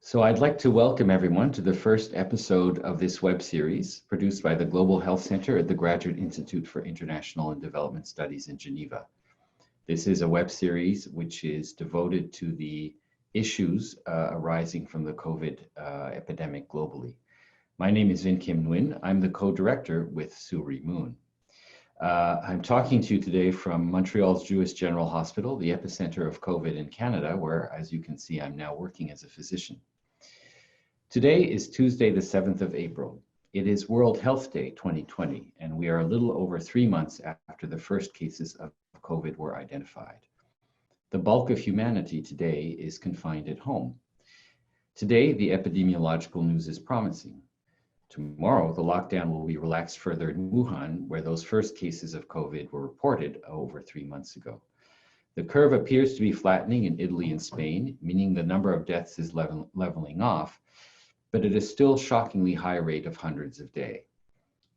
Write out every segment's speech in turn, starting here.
So I'd like to welcome everyone to the first episode of this web series produced by the Global Health Center at the Graduate Institute for International and Development Studies in Geneva. This is a web series which is devoted to the issues arising from the COVID epidemic globally. My name is Vin Kim Nguyen. I'm the co-director with Suri Moon. I'm talking to you today from Montreal's Jewish General Hospital, the epicenter of COVID in Canada, where, as you can see, I'm now working as a physician. Today is Tuesday, the 7th of April. It is World Health Day 2020, and we are a little over 3 months after the first cases of COVID were identified. The bulk of humanity today is confined at home. Today, the epidemiological news is promising. Tomorrow, the lockdown will be relaxed further in Wuhan, where those first cases of COVID were reported over 3 months ago. The curve appears to be flattening in Italy and Spain, meaning the number of deaths is leveling off, but at a still shockingly high rate of hundreds a day.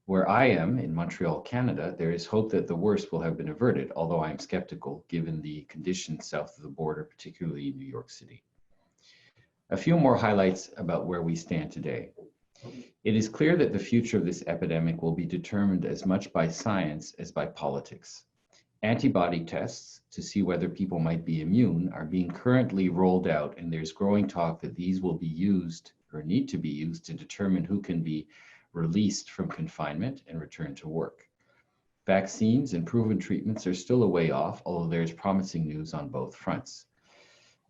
Where I am, in Montreal, Canada, there is hope that the worst will have been averted, although I am skeptical given the conditions south of the border, particularly in New York City. A few more highlights about where we stand today. It is clear that the future of this epidemic will be determined as much by science as by politics. Antibody tests to see whether people might be immune are being currently rolled out, and there's growing talk that these will be used or need to be used to determine who can be released from confinement and return to work. Vaccines and proven treatments are still a way off, although there's promising news on both fronts.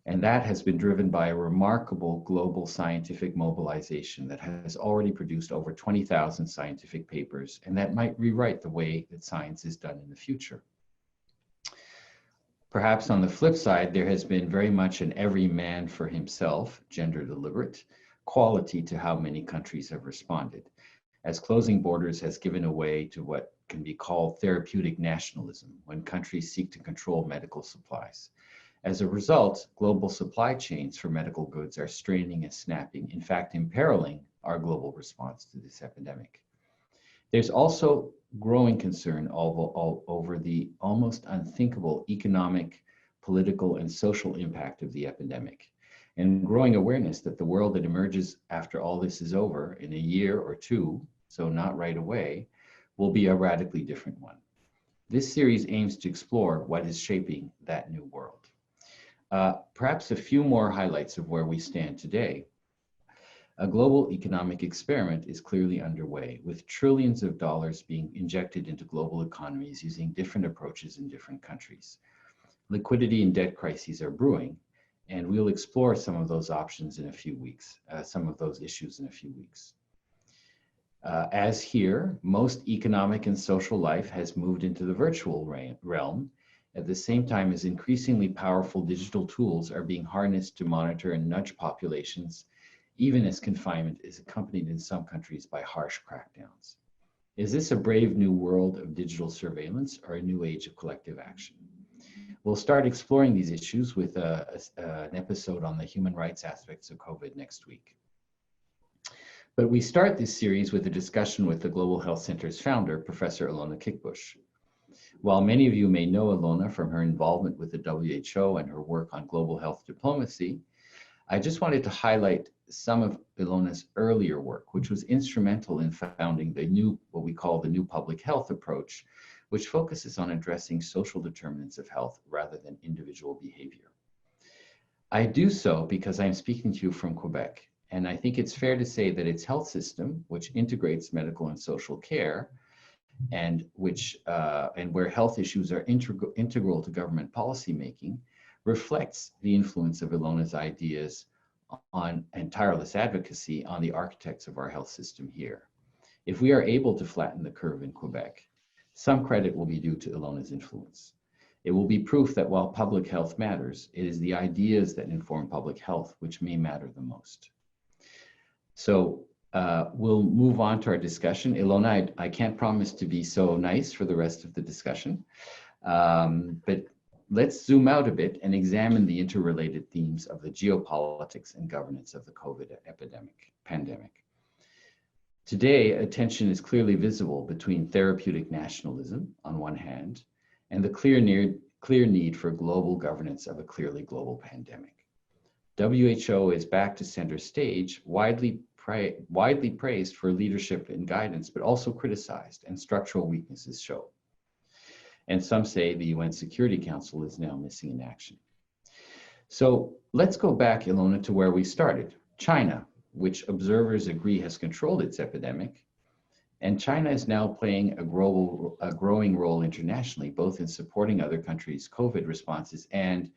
And that has been driven by a remarkable global scientific mobilization that has already produced over 20,000 scientific papers, and that might rewrite the way that science is done in the future. Perhaps on the flip side, there has been very much an every man for himself, gender deliberate, quality to how many countries have responded, as closing borders has given way to what can be called therapeutic nationalism, when countries seek to control medical supplies. As a result, global supply chains for medical goods are straining and snapping, in fact, imperiling our global response to this epidemic. There's also growing concern over the almost unthinkable economic, political, and social impact of the epidemic, and growing awareness that the world that emerges after all this is over in a year or two, so not right away, will be a radically different one. This series aims to explore what is shaping that new world. Perhaps a few more highlights of where we stand today. A global economic experiment is clearly underway, with trillions of dollars being injected into global economies using different approaches in different countries. Liquidity and debt crises are brewing, and we'll explore some of those options in a few weeks, some of those issues in a few weeks. As here, most economic and social life has moved into the virtual realm, at the same time as increasingly powerful digital tools are being harnessed to monitor and nudge populations, even as confinement is accompanied in some countries by harsh crackdowns. Is this a brave new world of digital surveillance or a new age of collective action? We'll start exploring these issues with an episode on the human rights aspects of COVID next week. But we start this series with a discussion with the Global Health Center's founder, Professor Ilona Kickbush. While many of you may know Ilona from her involvement with the WHO and her work on global health diplomacy, I just wanted to highlight some of Ilona's earlier work, which was instrumental in founding what we call the new public health approach, which focuses on addressing social determinants of health rather than individual behavior. I do so because I'm speaking to you from Quebec, and I think it's fair to say that its health system, which integrates medical and social care, and where health issues are integral to government policymaking, reflects the influence of Ilona's ideas on and tireless advocacy on the architects of our health system here. If we are able to flatten the curve in Quebec, some credit will be due to Ilona's influence. It will be proof that while public health matters, it is the ideas that inform public health which may matter the most. So we'll move on to our discussion. Ilona, I can't promise to be so nice for the rest of the discussion, but let's zoom out a bit and examine the interrelated themes of the geopolitics and governance of the COVID pandemic. Today, a tension is clearly visible between therapeutic nationalism on one hand and the clear need for global governance of a clearly global pandemic. WHO is back to center stage, widely praised for leadership and guidance, but also criticized, and structural weaknesses show. And some say the UN Security Council is now missing in action. So let's go back, Ilona, to where we started, China, which observers agree has controlled its epidemic. And China is now playing a growing role internationally, both in supporting other countries' COVID responses and,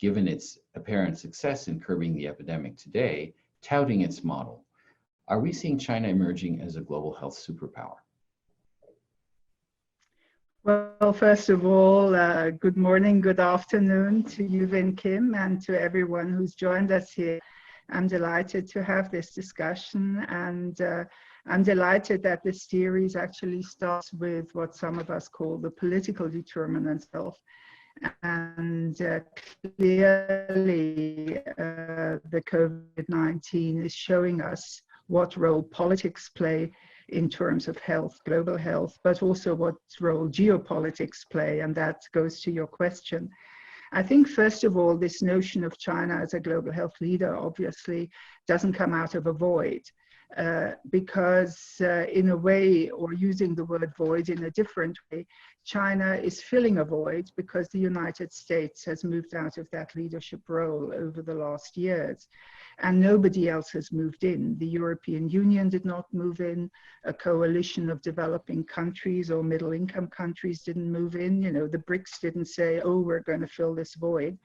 given its apparent success in curbing the epidemic today, touting its model. Are we seeing China emerging as a global health superpower? Well, first of all, good morning, good afternoon to you, Vin Kim, and to everyone who's joined us here. I'm delighted to have this discussion, and I'm delighted that this series actually starts with what some of us call the political determinants of health. And clearly, the COVID-19 is showing us what role politics play in terms of health, global health, but also what role geopolitics play, and that goes to your question. I think, first of all, this notion of China as a global health leader obviously doesn't come out of a void, because in a way, or using the word void in a different way, China is filling a void because the United States has moved out of that leadership role over the last years. And nobody else has moved in. The European Union did not move in. A coalition of developing countries or middle-income countries didn't move in. You know, the BRICS didn't say, oh, we're going to fill this void.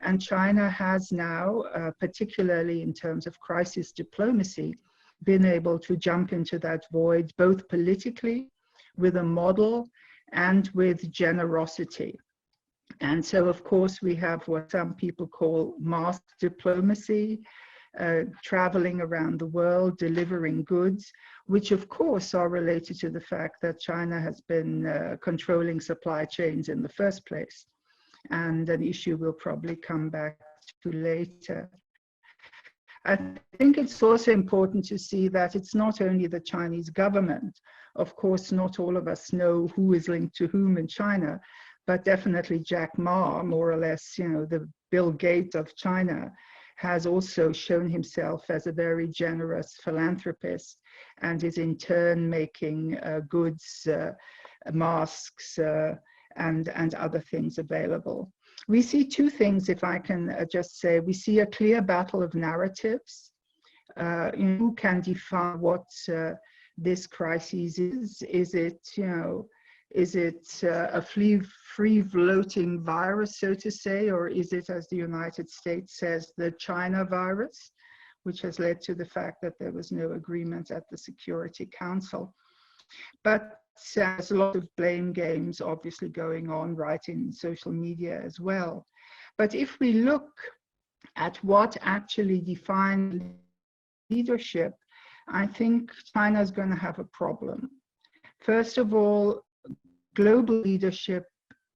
And China has now, particularly in terms of crisis diplomacy, been able to jump into that void, both politically, with a model, and with generosity. And so, of course, we have what some people call mass diplomacy, traveling around the world, delivering goods, which of course are related to the fact that China has been controlling supply chains in the first place, and an issue we'll probably come back to later. I think it's also important to see that it's not only the Chinese government. Of course, not all of us know who is linked to whom in China, but definitely Jack Ma, more or less, you know, the Bill Gates of China, has also shown himself as a very generous philanthropist, and is in turn making goods, masks, and other things available. We see two things, if I can just say. We see a clear battle of narratives. Who can define what this crisis is? Is it, you know, is it a free-floating virus, so to say, or is it, as the United States says, the China virus, which has led to the fact that there was no agreement at the Security Council? But there's a lot of blame games obviously going on right in social media as well. But if we look at what actually defines leadership, I think China is going to have a problem. First of all, global leadership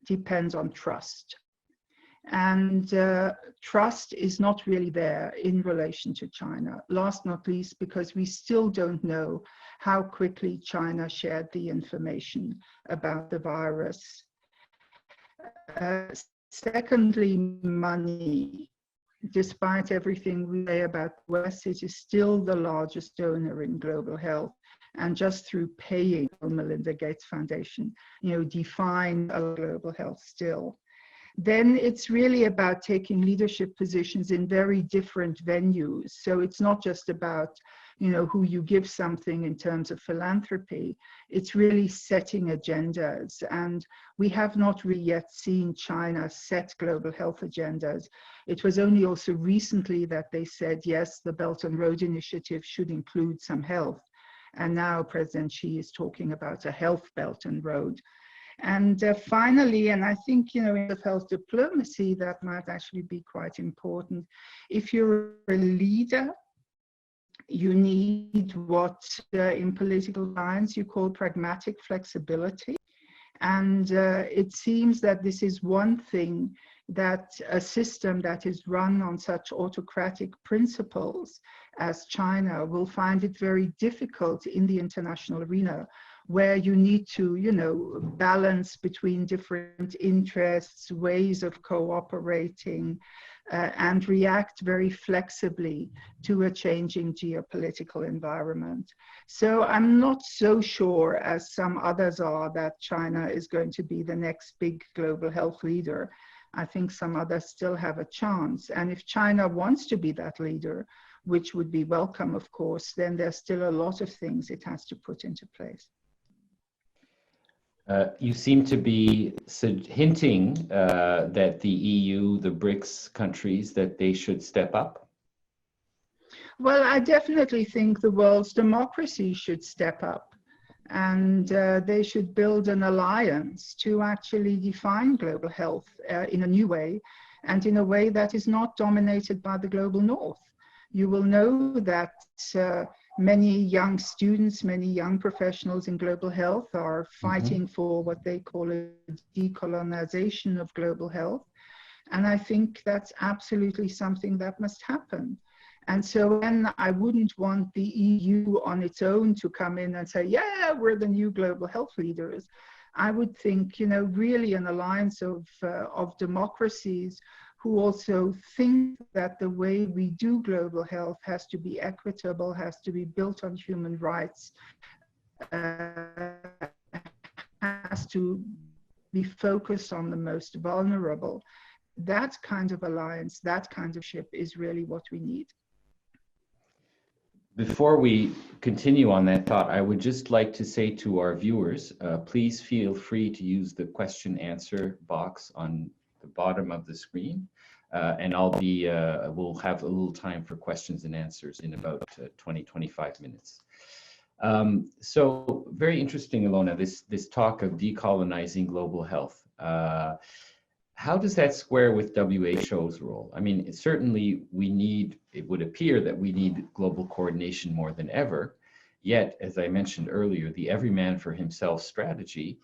depends on trust. And trust is not really there in relation to China, last not least because we still don't know how quickly China shared the information about the virus. Secondly, money. Despite everything we say about the West, it is still the largest donor in global health. And just through paying the Melinda Gates Foundation, you know, define a global health still. Then it's really about taking leadership positions in very different venues. So it's not just about, you know, who you give something in terms of philanthropy. It's really setting agendas. And we have not really yet seen China set global health agendas. It was only also recently that they said, yes, the Belt and Road Initiative should include some health. And now President Xi is talking about a health belt and road. And finally, and I think, you know, in the health diplomacy, that might actually be quite important. If you're a leader, you need what in political science you call pragmatic flexibility. And it seems that this is one thing that a system that is run on such autocratic principles as China will find it very difficult in the international arena, where you need to, you know, balance between different interests, ways of cooperating, and react very flexibly to a changing geopolitical environment. So I'm not so sure, as some others are, that China is going to be the next big global health leader. I think some others still have a chance. And if China wants to be that leader, which would be welcome, of course, then there's still a lot of things it has to put into place. You seem to be hinting that the EU, the BRICS countries, that they should step up. Well, I definitely think the world's democracies should step up, and they should build an alliance to actually define global health in a new way, and in a way that is not dominated by the global north. You will know that many young students, many young professionals in global health are fighting for what they call a decolonization of global health. And I think that's absolutely something that must happen. And so then I wouldn't want the EU on its own to come in and say, yeah, we're the new global health leaders. I would think, you know, really an alliance of democracies who also think that the way we do global health has to be equitable, has to be built on human rights, has to be focused on the most vulnerable. That kind of alliance, that kind of ship is really what we need. Before we continue on that thought, I would just like to say to our viewers, please feel free to use the question answer box on the bottom of the screen. And we'll have a little time for questions and answers in about 20-25 minutes. So very interesting, Ilona, this talk of decolonizing global health. How does that square with WHO's role? I mean, certainly it would appear that we need global coordination more than ever. Yet, as I mentioned earlier, the every man for himself strategy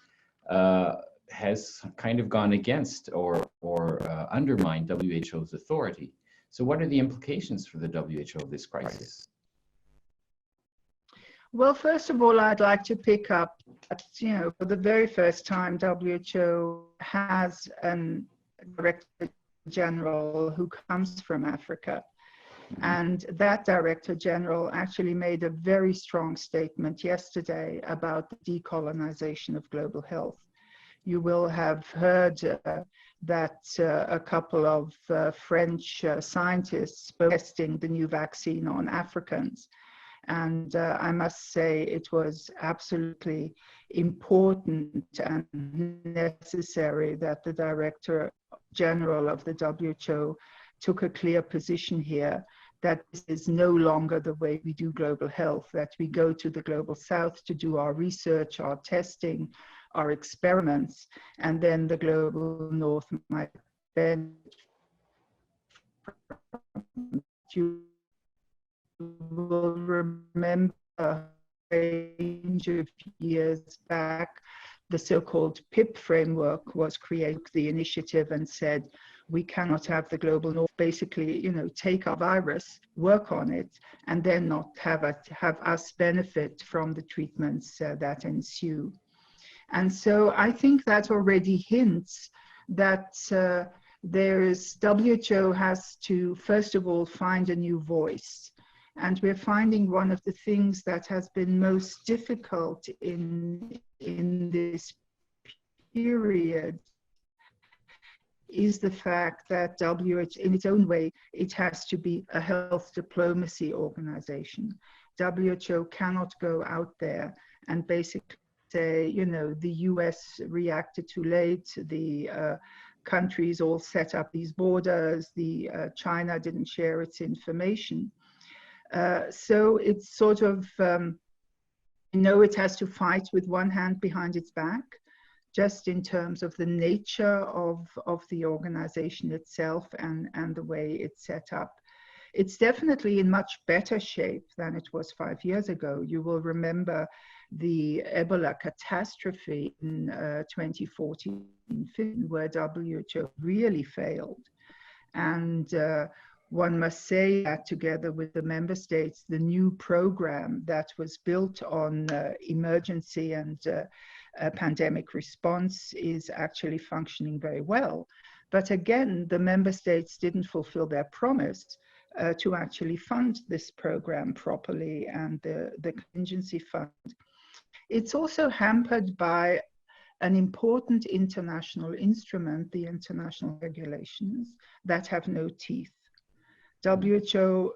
has kind of gone against or undermined WHO's authority. So what are the implications for the WHO of this crisis? Well, first of all, I'd like to pick up that, you know, for the very first time, WHO has a director general who comes from Africa. And that director general actually made a very strong statement yesterday about the decolonization of global health. You will have heard that a couple of French scientists were testing the new vaccine on Africans. And I must say it was absolutely important and necessary that the Director General of the WHO took a clear position here that this is no longer the way we do global health, that we go to the global south to do our research, our testing, our experiments, and then the global north might benefit. You will remember a range of years back, the so-called PIP framework was created, the initiative, and said, we cannot have the global north basically, you know, take our virus, work on it, and then not have us benefit from the treatments that ensue. And so I think that already hints that WHO has to, first of all, find a new voice. And we're finding one of the things that has been most difficult in this period is the fact that WHO, in its own way, it has to be a health diplomacy organization. WHO cannot go out there and basically say, you know, the US reacted too late, the countries all set up these borders, China didn't share its information. So it's sort of, you know, it has to fight with one hand behind its back, just in terms of the nature of the organization itself and the way it's set up. It's definitely in much better shape than it was 5 years ago. You will remember the Ebola catastrophe in 2014, where WHO really failed. And one must say that together with the member states, the new program that was built on emergency and pandemic response is actually functioning very well. But again, the member states didn't fulfill their promise to actually fund this program properly, and the contingency fund. It's also hampered by an important international instrument, the international regulations, that have no teeth. WHO,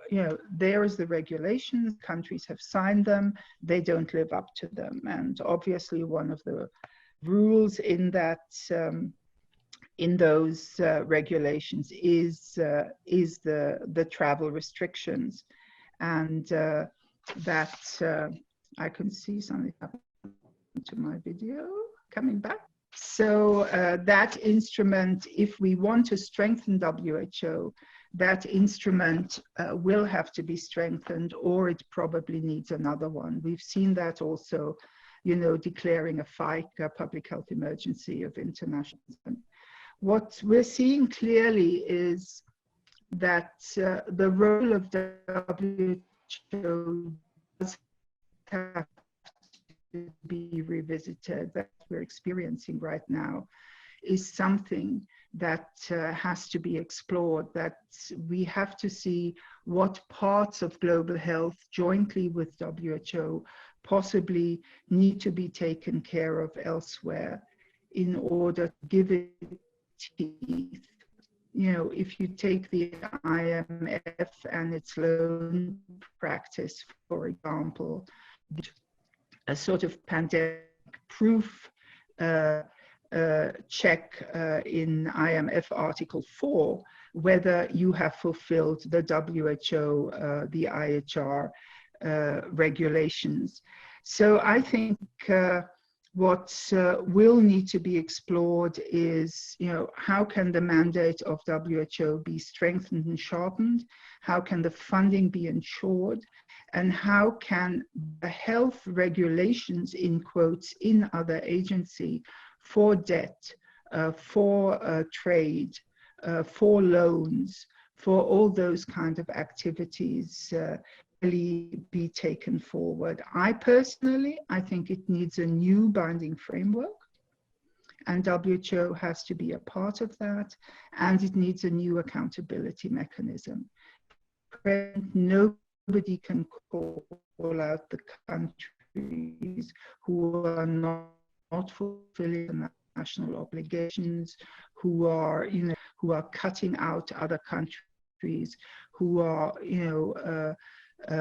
there is the regulations, countries have signed them, they don't live up to them. And obviously one of the rules in that, in those regulations is the travel restrictions. And that, I can see something happened to my video, coming back. So that instrument, if we want to strengthen WHO, that instrument will have to be strengthened, or it probably needs another one. We've seen that also, declaring a FIC, a public health emergency of international. What we're seeing clearly is that the role of WHO does have to be revisited. That we're experiencing right now is something that has to be explored, that we have to see what parts of global health jointly with WHO possibly need to be taken care of elsewhere in order to give it teeth. If you take the IMF and its loan practice, for example, a sort of pandemic proof check in IMF Article 4, whether you have fulfilled the WHO, the IHR regulations. So I think what will need to be explored is, how can the mandate of WHO be strengthened and sharpened? How can the funding be ensured? And how can the health regulations, in quotes, in other agency for debt, for trade, for loans, for all those kind of activities really be taken forward? I think it needs a new binding framework, and WHO has to be a part of that, and it needs a new accountability mechanism. Nobody can call out the countries who are not fulfilling the national obligations, who are cutting out other countries, who are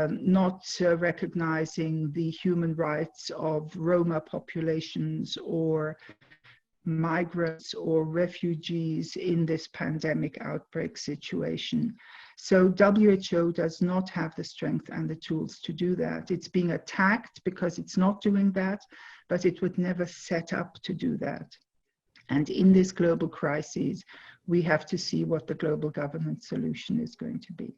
not recognizing the human rights of Roma populations or migrants or refugees in this pandemic outbreak situation. So WHO does not have the strength and the tools to do that. It's being attacked because it's not doing that, but it would never set up to do that. And in this global crisis, we have to see what the global governance solution is going to be.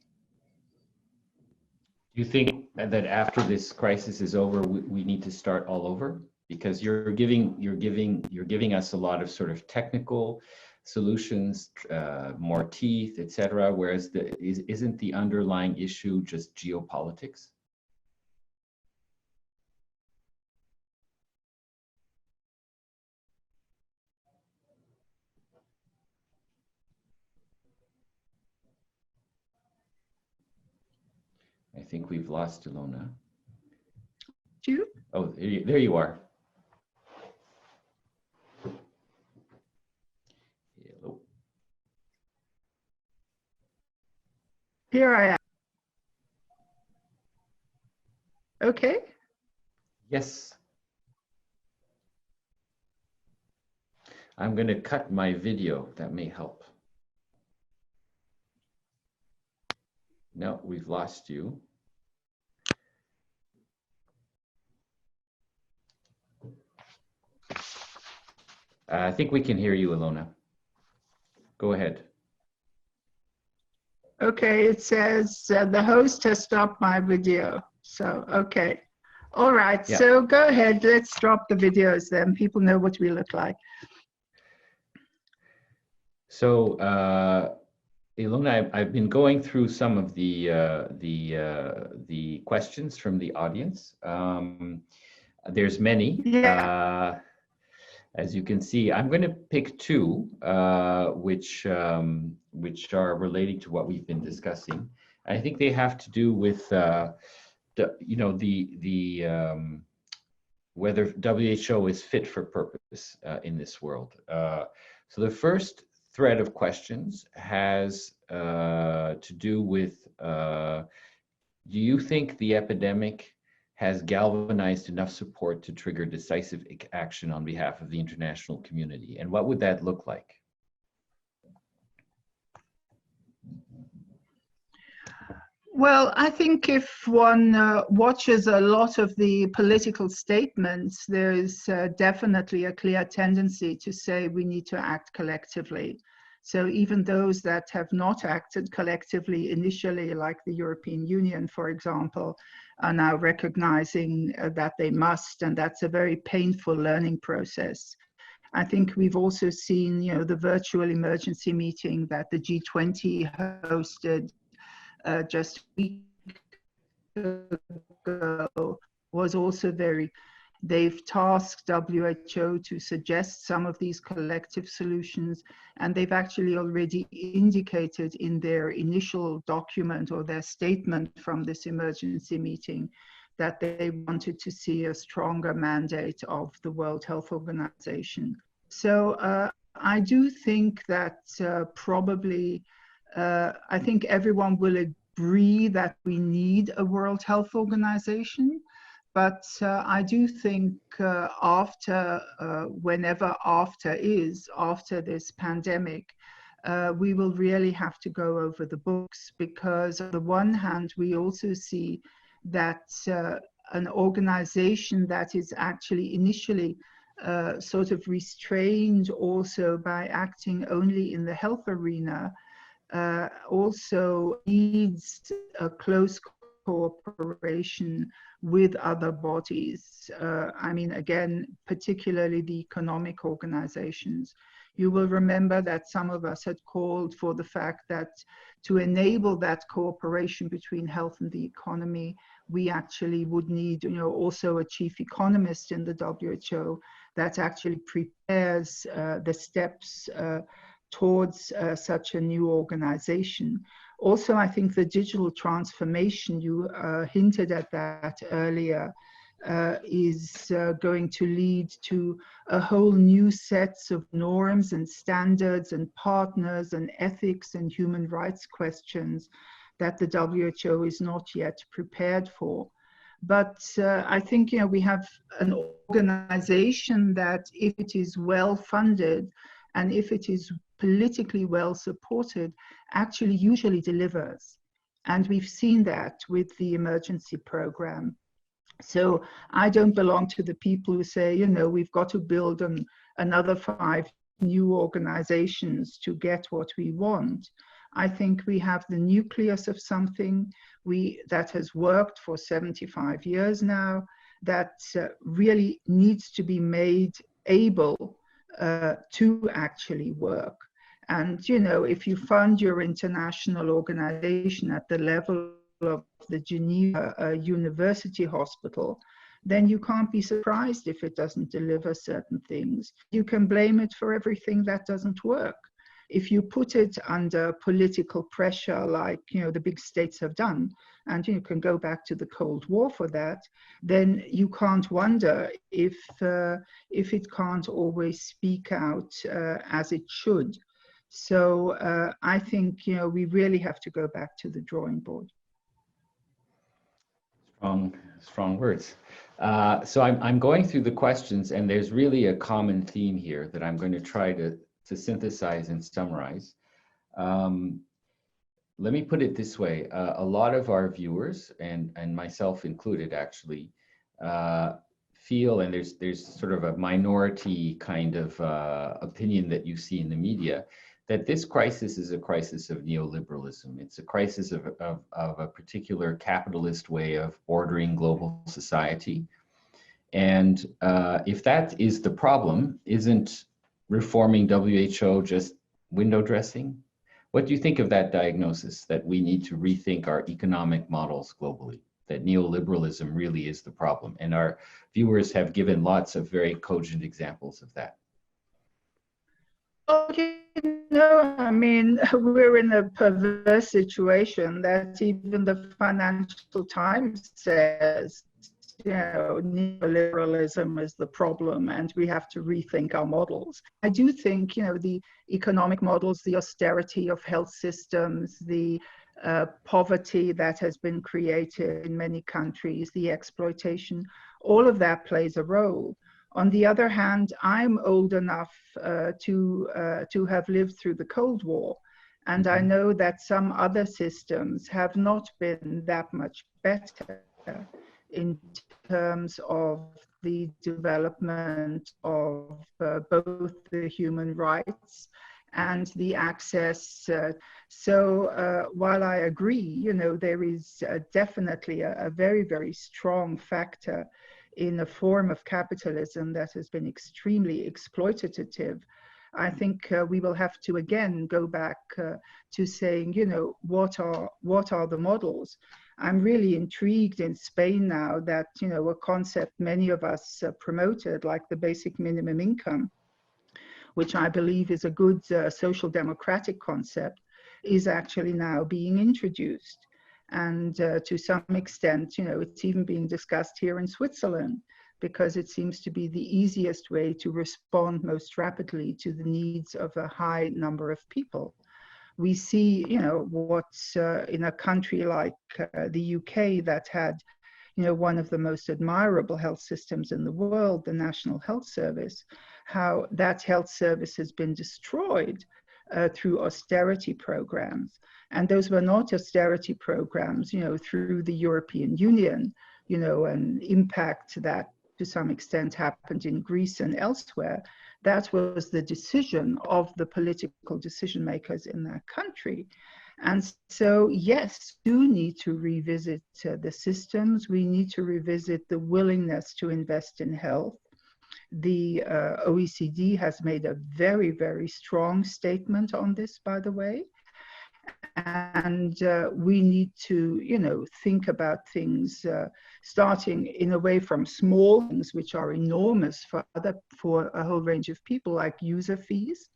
Do you think that after this crisis is over, we need to start all over? Because you're giving us a lot of sort of technical solutions, more teeth, etc. Whereas isn't the underlying issue just geopolitics? I think we've lost Ilona. You? Oh, there you are. Hello. Here I am. Okay. Yes. I'm going to cut my video. That may help. No, we've lost you. I think we can hear you, Ilona. Go ahead. Okay, it says the host has stopped my video. So, okay. All right, yeah. So go ahead. Let's drop the videos then. People know what we look like. So, Ilona, I've been going through some of the questions from the audience. There's many. Yeah. As you can see, I'm going to pick two, which are relating to what we've been discussing. I think they have to do with whether WHO is fit for purpose in this world. So the first thread of questions has to do with, do you think the epidemic has galvanized enough support to trigger decisive action on behalf of the international community? And what would that look like? Well, I think if one watches a lot of the political statements, there is definitely a clear tendency to say we need to act collectively. So even those that have not acted collectively initially, like the European Union, for example, are now recognizing that they must, and that's a very painful learning process. I think we've also seen, the virtual emergency meeting that the G20 hosted just a week ago was also they've tasked WHO to suggest some of these collective solutions, and they've actually already indicated in their initial document or their statement from this emergency meeting that they wanted to see a stronger mandate of the World Health Organization. So I do think that probably I think everyone will agree that we need a World Health Organization, but I do think whenever after this pandemic, we will really have to go over the books, because on the one hand, we also see that an organization that is actually initially sort of restrained also by acting only in the health arena, also needs a close cooperation with other bodies. I mean, again, particularly the economic organizations. You will remember that some of us had called for the fact that to enable that cooperation between health and the economy, we actually would need, also a chief economist in the WHO that actually prepares the steps towards such a new organization. Also, I think the digital transformation, you hinted at that earlier, is going to lead to a whole new sets of norms and standards and partners and ethics and human rights questions that the WHO is not yet prepared for. But I think, we have an organization that, if it is well funded and if it is politically well supported, actually usually delivers. And we've seen that with the emergency program. So I don't belong to the people who say, we've got to build another 5 new organizations to get what we want. I think we have the nucleus of something that has worked for 75 years now, that really needs to be made able to actually work. And, if you fund your international organization at the level of the Geneva University Hospital, then you can't be surprised if it doesn't deliver certain things. You can blame it for everything that doesn't work. If you put it under political pressure, like, the big states have done, and you can go back to the Cold War for that, then you can't wonder if it can't always speak out as it should. So I think, we really have to go back to the drawing board. Strong words. So I'm going through the questions, and there's really a common theme here that I'm going to try to synthesize and summarize. Let me put it this way. A lot of our viewers, and myself included actually, feel, and there's sort of a minority kind of opinion that you see in the media, that this crisis is a crisis of neoliberalism. It's a crisis of a particular capitalist way of ordering global society. And if that is the problem, isn't reforming WHO just window dressing? What do you think of that diagnosis, that we need to rethink our economic models globally, that neoliberalism really is the problem? And our viewers have given lots of very cogent examples of that. Well, I mean, we're in a perverse situation that even the Financial Times says, neoliberalism is the problem and we have to rethink our models. I do think, the economic models, the austerity of health systems, the poverty that has been created in many countries, the exploitation, all of that plays a role. On the other hand, I'm old enough to have lived through the Cold War, and I know that some other systems have not been that much better in terms of the development of both the human rights and the access. So while I agree, there is definitely a very, very strong factor in a form of capitalism that has been extremely exploitative, I think we will have to again go back to saying, what are the models? I'm really intrigued in Spain now that, a concept many of us promoted, like the basic minimum income, which I believe is a good social democratic concept, is actually now being introduced. And to some extent, it's even being discussed here in Switzerland, because it seems to be the easiest way to respond most rapidly to the needs of a high number of people. We see, what's in a country like the UK that had, one of the most admirable health systems in the world, the National Health Service, how that health service has been destroyed through austerity programs. And those were not austerity programs, through the European Union, an impact that to some extent happened in Greece and elsewhere. That was the decision of the political decision makers in that country. And so, yes, we do need to revisit the systems. We need to revisit the willingness to invest in health. The OECD has made a very, very strong statement on this, by the way. And we need to, think about things starting in a way from small things, which are enormous for a whole range of people, like user fees.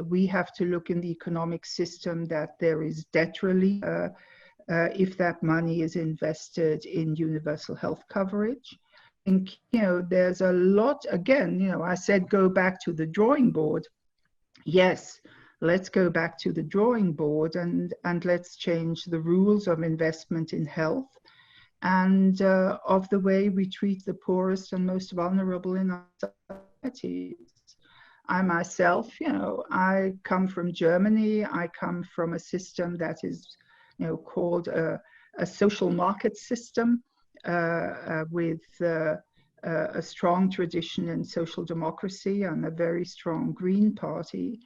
We have to look in the economic system that there is debt relief if that money is invested in universal health coverage. And, there's a lot, again, I said go back to the drawing board. Yes, let's go back to the drawing board and let's change the rules of investment in health and of the way we treat the poorest and most vulnerable in our societies. I myself, I come from Germany. I come from a system that is, called a social market system with a strong tradition in social democracy and a very strong Green Party.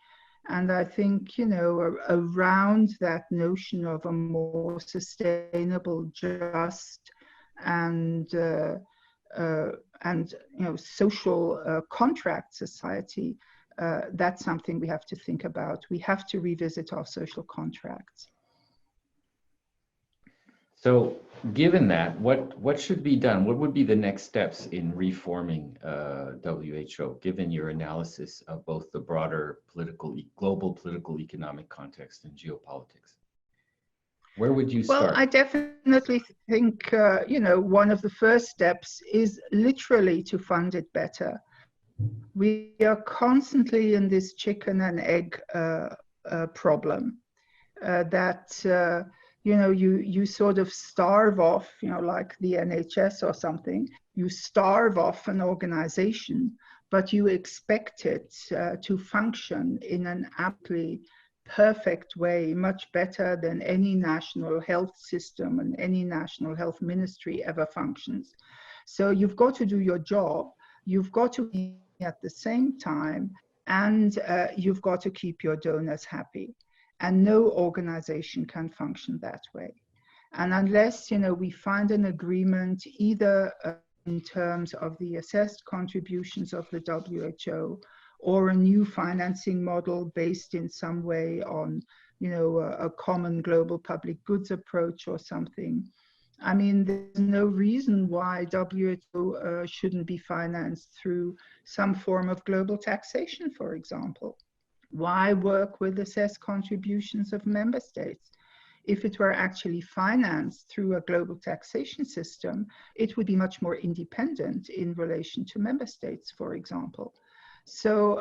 And I think, around that notion of a more sustainable, just, and social contract society, that's something we have to think about. We have to revisit our social contracts. So given that, what should be done? What would be the next steps in reforming WHO, given your analysis of both the broader global political economic context and geopolitics? Where would you start? Well, I definitely think, one of the first steps is literally to fund it better. We are constantly in this chicken and egg problem that, you sort of starve off, like the NHS or something, you starve off an organization, but you expect it to function in an aptly perfect way, much better than any national health system and any national health ministry ever functions. So you've got to do your job, you've got to be at the same time, and you've got to keep your donors happy. And no organization can function that way. And unless, we find an agreement either in terms of the assessed contributions of the WHO or a new financing model based in some way on, a common global public goods approach or something, I mean, there's no reason why WHO shouldn't be financed through some form of global taxation, for example. Why work with assessed contributions of member states? If it were actually financed through a global taxation system, it would be much more independent in relation to member states, for example. So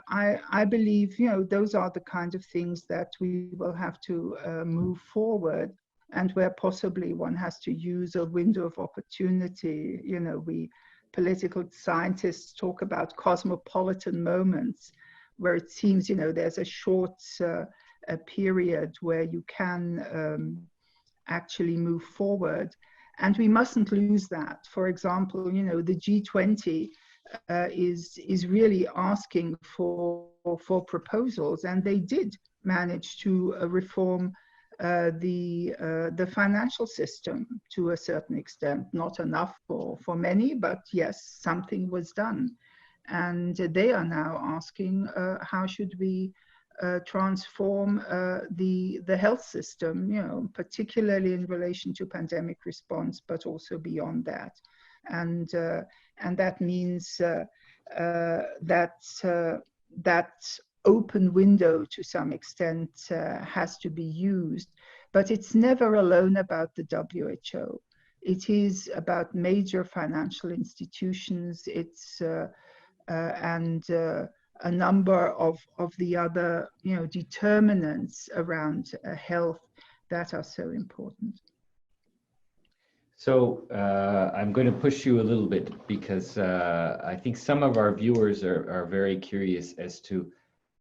I believe, those are the kind of things that we will have to move forward, and where possibly one has to use a window of opportunity. We political scientists talk about cosmopolitan moments, where it seems, there's a short a period where you can actually move forward. And we mustn't lose that. For example, the G20 is really asking for proposals, and they did manage to reform the financial system to a certain extent. Not enough for many, but yes, something was done. And they are now asking how should we transform the health system, particularly in relation to pandemic response, but also beyond that. And that means that open window to some extent has to be used, but it's never alone about the WHO. It is about major financial institutions. It's and a number of the other, determinants around health that are so important. So I'm going to push you a little bit, because I think some of our viewers are very curious as to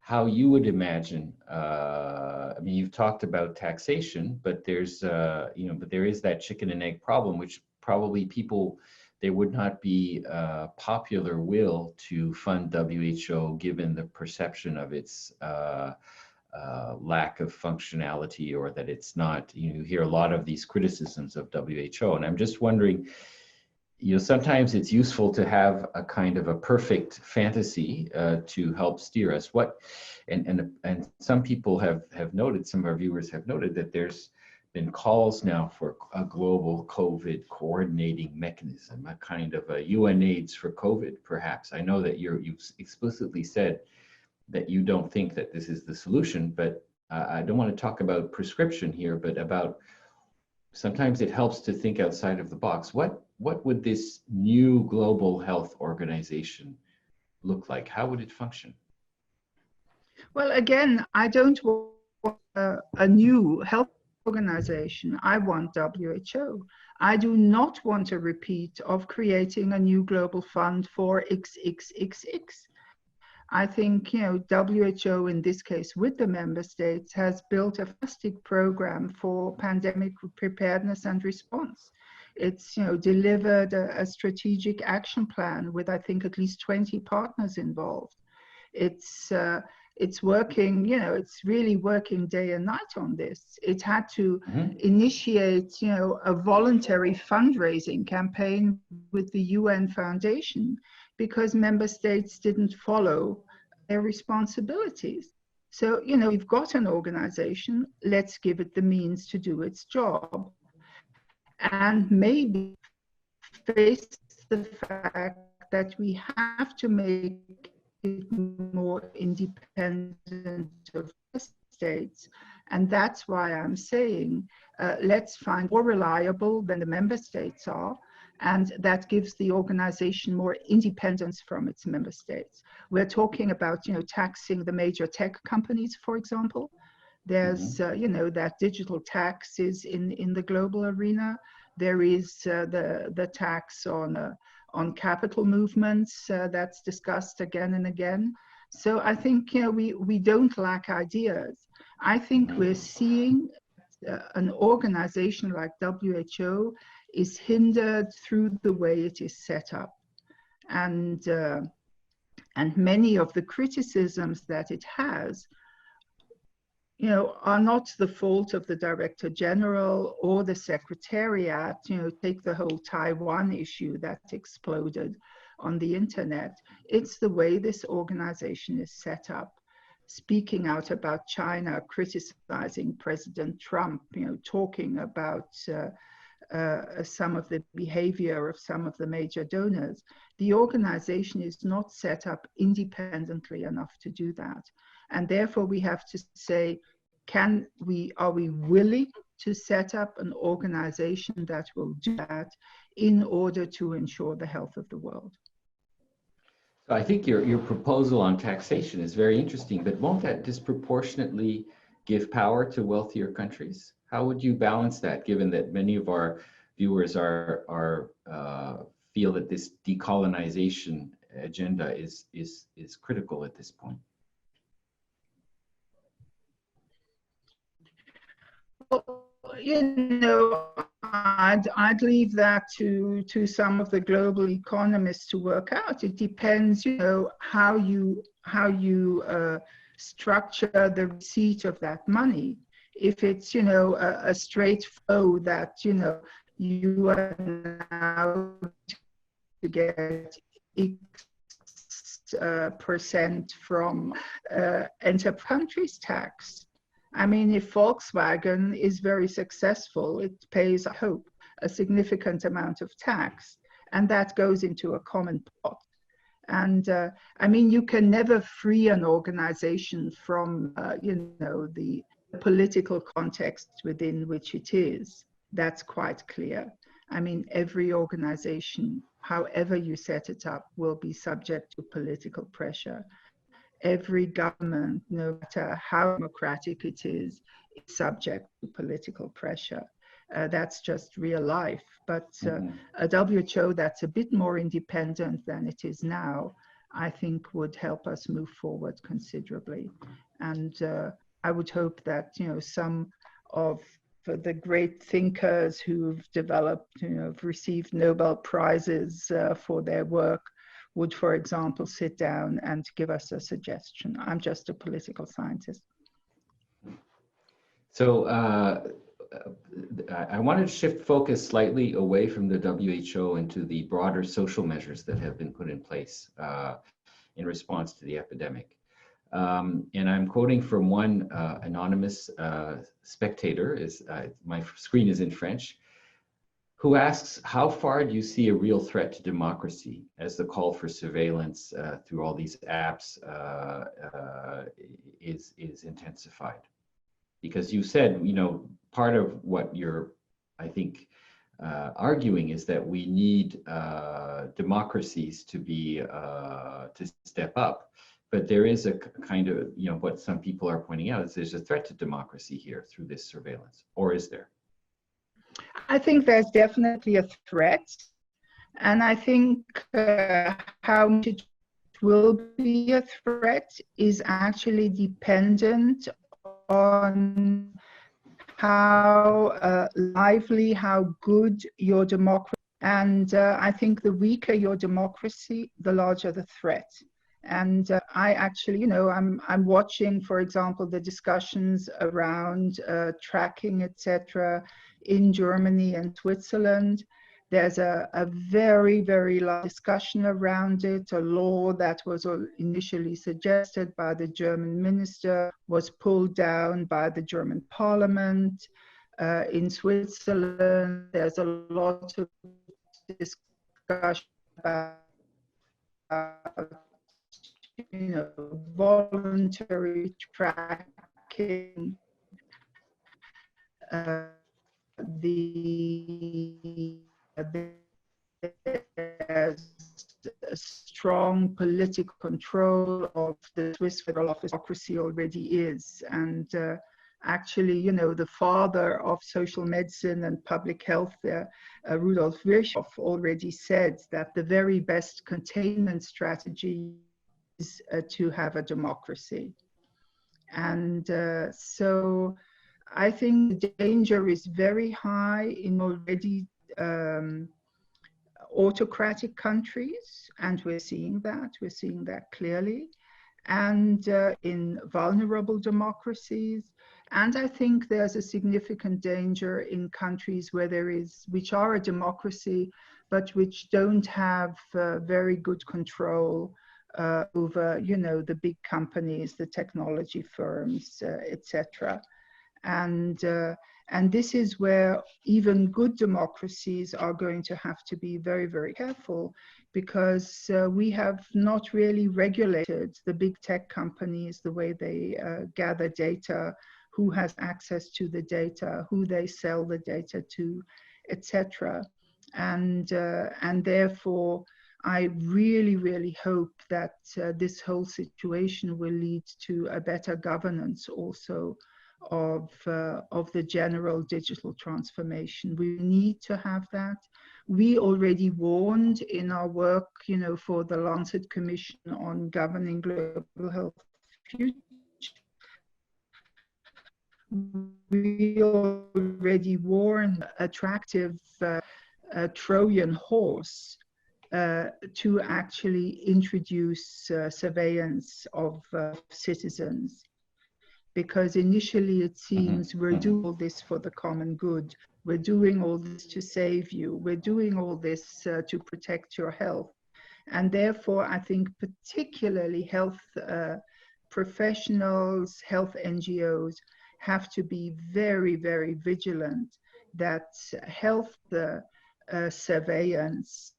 how you would imagine. I mean, you've talked about taxation, but there's but there is that chicken and egg problem, which probably there would not be popular will to fund WHO given the perception of its lack of functionality, or that it's not, you hear a lot of these criticisms of WHO. And I'm just wondering, sometimes it's useful to have a kind of a perfect fantasy to help steer us. And some people have noted, some of our viewers have noted, that there's been calls now for a global COVID coordinating mechanism, a kind of a UNAIDS for COVID, perhaps. I know that you've explicitly said that you don't think that this is the solution, but I don't want to talk about prescription here, but about sometimes it helps to think outside of the box. What would this new global health organization look like? How would it function? Well, again, I don't want a new health organization. I want WHO. I do not want a repeat of creating a new global fund for XXXX. I think, WHO in this case with the member states has built a fantastic program for pandemic preparedness and response. It's, delivered a strategic action plan with, I think, at least 20 partners involved. It's working, it's really working day and night on this. It had to initiate, a voluntary fundraising campaign with the UN Foundation because member states didn't follow their responsibilities. So, we've got an organization, let's give it the means to do its job. And maybe face the fact that we have to make it more independent of states. And that's why I'm saying, let's find more reliable than the member states are. And that gives the organization more independence from its member states. We're talking about, taxing the major tech companies, for example. There's, that digital tax is in the global arena. There is the tax on capital movements that's discussed again and again. So I think, we don't lack ideas. I think we're seeing an organization like WHO is hindered through the way it is set up. And many of the criticisms that it has, are not the fault of the Director General or the Secretariat. Take the whole Taiwan issue that exploded on the internet. It's the way this organization is set up. Speaking out about China, criticizing President Trump, talking about some of the behavior of some of the major donors, the organization is not set up independently enough to do that. And therefore we have to say, are we willing to set up an organization that will do that in order to ensure the health of the world? So I think your proposal on taxation is very interesting, but won't that disproportionately give power to wealthier countries? How would you balance that, given that many of our viewers feel that this decolonization agenda is critical at this point? Well, you know, I'd leave that to some of the global economists to work out. It depends, you know, how you structure the receipt of that money. If it's, you know, a straight flow that, you know, you are now to get X percent from enter country's tax. I mean, if Volkswagen is very successful, it pays, I hope, a significant amount of tax, and that goes into a common pot. And I mean, you can never free an organization from, you know, the political context within which it is. That's quite clear. I mean, every organization, however you set it up, will be subject to political pressure. Every government, no matter how democratic it is subject to political pressure. That's just real life. But a WHO that's a bit more independent than it is now, I think would help us move forward considerably. And I would hope that, you know, some of the great thinkers who've developed, you know, have received Nobel Prizes for their work would, for example, sit down and give us a suggestion. I'm just a political scientist. So I wanted to shift focus slightly away from the WHO into the broader social measures that have been put in place in response to the epidemic. And I'm quoting from one anonymous spectator, my screen is in French, who asks, how far do you see a real threat to democracy as the call for surveillance through all these apps is intensified? Because you said, you know, part of what you're, I think, arguing is that we need democracies to be, to step up. But there is a kind of, you know, what some people are pointing out is there's a threat to democracy here through this surveillance, or is there? I think there's definitely a threat, and I think how much it will be a threat is actually dependent on how lively, how good your democracy, and I think the weaker your democracy, the larger the threat. And I actually, you know, I'm watching, for example, the discussions around tracking, etc., in Germany and Switzerland. There's a very, very large discussion around it. A law that was initially suggested by the German minister was pulled down by the German parliament. In Switzerland, there's a lot of discussion about, you know, voluntary tracking. There's a strong political control of the Swiss Federal Office. Democracy already is, and actually, you know, the father of social medicine and public health, Rudolf Virchow, already said that the very best containment strategy is to have a democracy. And so I think the danger is very high in already autocratic countries, and we're seeing that clearly, and in vulnerable democracies. And I think there's a significant danger in countries which are a democracy, but which don't have very good control over, you know, the big companies, the technology firms, etc. And And this is where even good democracies are going to have to be very, very careful, because we have not really regulated the big tech companies, the way they gather data, who has access to the data, who they sell the data to, etc. And therefore, I really, really hope that this whole situation will lead to a better governance also of the general digital transformation. We need to have that. We already warned in our work, for the Lancet Commission on Governing Global Health Future. We already warned attractive Trojan horse to actually introduce surveillance of citizens. Because initially it seems we're doing all this for the common good. We're doing all this to save you. We're doing all this to protect your health. And therefore, I think particularly health professionals, health NGOs have to be very, very vigilant that health surveillance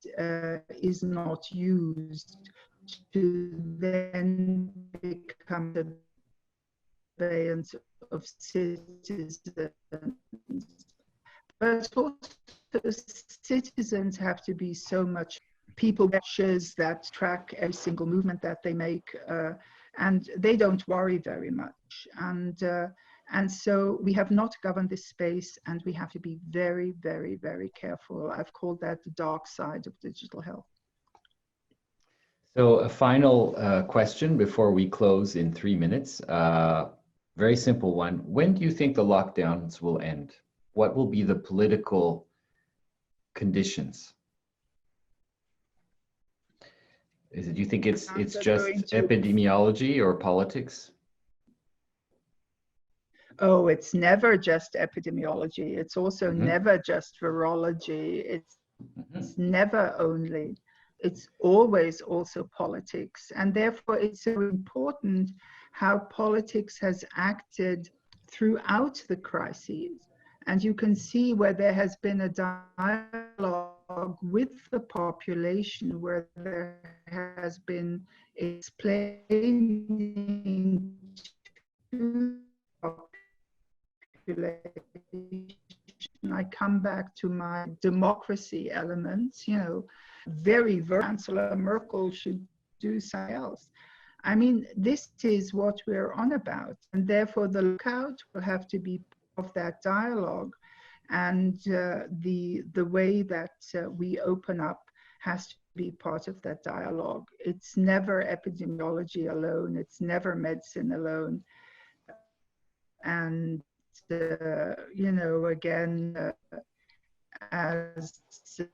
is not used to then become the surveillance of citizens. But also citizens have to be so much people watchers that track every single movement that they make, and they don't worry very much. And so we have not governed this space, and we have to be very, very, very careful. I've called that the dark side of digital health. So a final question before we close in 3 minutes. Very simple one. When do you think the lockdowns will end? What will be the political conditions? Do you think it's just epidemiology or politics? Oh, it's never just epidemiology. It's also never just virology. It's never only. It's always also politics. And therefore, it's so important how politics has acted throughout the crises. And you can see where there has been a dialogue with the population, where there has been explaining to the population. I come back to my democracy elements, very Chancellor Merkel should do something else. I mean, this is what we're on about, and therefore the lookout will have to be of that dialogue, and the way that we open up has to be part of that dialogue. It's never epidemiology alone. It's never medicine alone. And again, as said,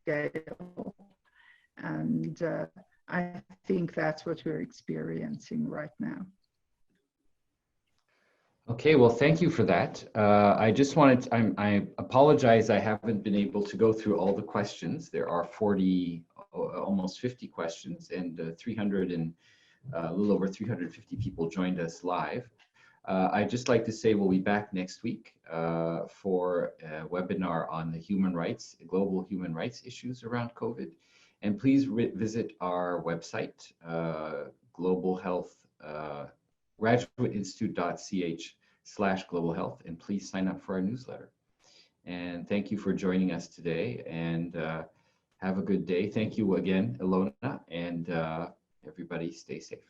scale. And I think that's what we're experiencing right now. Okay, well, thank you for that. I just wanted to, I apologize, I haven't been able to go through all the questions. There are almost 50 questions, and a little over 350 people joined us live. I'd just like to say we'll be back next week for a webinar on the global human rights issues around COVID. And please visit our website, Global Health, graduateinstitute.ch/global health, and please sign up for our newsletter. And thank you for joining us today, and have a good day. Thank you again, Ilona, and everybody stay safe.